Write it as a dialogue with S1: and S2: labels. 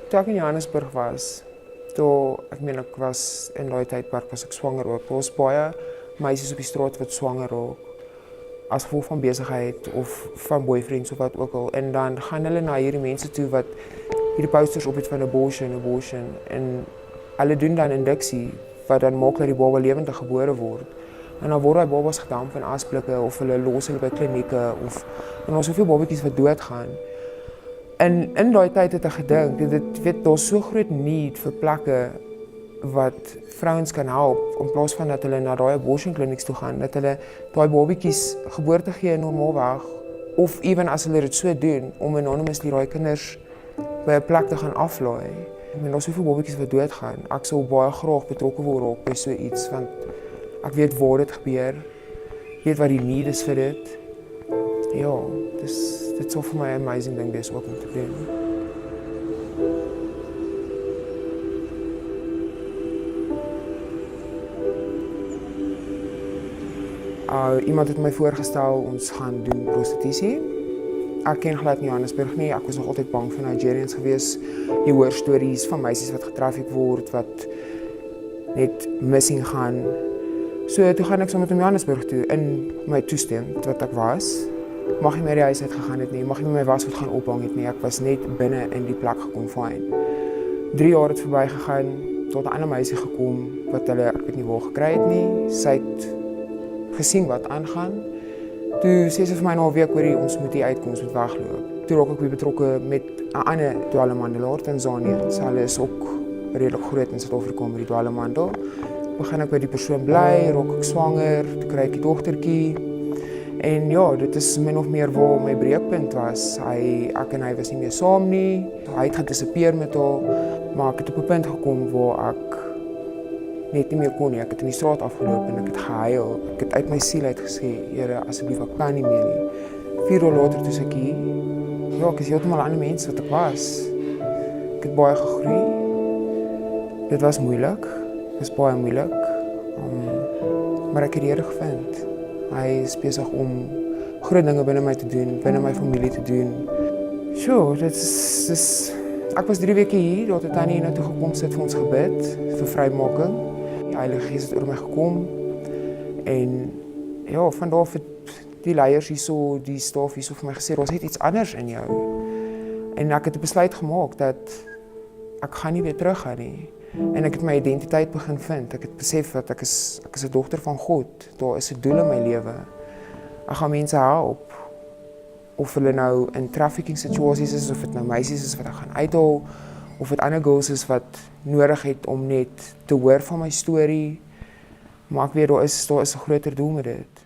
S1: Toe ek in Johannesburg was, toe ek was in daai tydperk was ek swanger ook. Daar was baie meisies op die straat wat swanger raak as gevolg van besigheid of van boyfriends of wat ook al. En dan gaan hulle na hierdie mense toe wat hierdie posters op het van abortion en hulle doen dan induksie wat dan maak dat die baba lewendig gebore word. En dan word daai babas gedamp in asblikke of hulle los hulle by klinieke of en daar's soveel babatjies wat doodgaan. En in daai tyd het ek gedink, dit weet daar's so groot need vir plekke wat vrouens kan help in plaas van dat hulle na daai abortion clinics toe gaan, dat hulle daai babatjies geboorte gee normaalweg of ewen as hulle dit so doen om anonymously daai kinders by 'n plek te gaan aflaai. Ek meen daar's soveel babatjies wat doodgaan. Ek sou baie graag betrokke wil raak by so iets want ek weet waar dit gebeur. Weet wat die need is vir dit. Ja, dit sou vir my 'n amazing ding wees ook om te doen. Iemand het my voorgestel ons gaan doen prostitusie. Ek ken glad nie Johannesburg nie. Ek was nog altyd bang vir Nigerians gewees. Jy hoor stories van meisies wat getraffic word, wat net missing gaan. So toe gaan ek saam met hom Johannesburg toe in my toestand wat ek was. Mag nie meer die huis uit gegaan het nie, mag nie my wasgoed gaan ophang het nie. Ek was net binne in die plek geconfine. 3 jaar het verby gegaan tot 'n ander meisie gekom wat hulle ek weet nie waar gekry het nie. Sy het gesien wat aangaan. Toe sê sy vir my na 'n week hoorie ons moet hier uitkom, ons moet wegloop. Toe raak ek weer betrokke met 'n ander dwelmhandelaar in Tanzanië. So hulle is ook redelik groot in Suid-Afrika met die dwelmhandel. Begin ek by die persoon bly, raak ek swanger, toe kry ek 'n dogtertjie. En ja, dit is min of meer waar my breekpunt was. Ek en hy was nie meer saam nie. Hy het gedisappear met haar, maar ek het op 'n punt gekom waar ek net nie meer kon nie. Ek het in die straat afgeloop en ek het gehuil. Ek het uit my siel uit gesê, Here, asseblief, ek kan nie meer nie. 4 jaar later toe ek hier. Ja, ek is heeltemal 'n ander mens wat ek was. Ek het baie gegroei. Dit was moeilik. Dit was baie moeilik. Maar ek het die Here gevind. Hy is besig om groot dinge binne my te doen, binne my familie te doen. So, ek was 3 weke hier, daar het Tannie na toe gekom sit vir ons gebid vir vrymaking. Die Heilige Gees het oor my gekom en ja, van daar af het die leiers hierso, die staf hierso vir my gesê, daar's net iets anders in jou. En ek het 'n besluit gemaak dat ek gaan nie weer teruggaan nie. En ek het my identiteit begin vind. Ek het besef dat ek is 'n dogter van God. Daar is 'n doel in my lewe. Ek gaan mense help. Of hulle nou in trafficking situasies is, of dit nou meisies is wat ek gaan uithaal, of dit ander girls is wat nodig het om net te hoor van my storie. Maar ek weet daar is 'n groter doel met dit.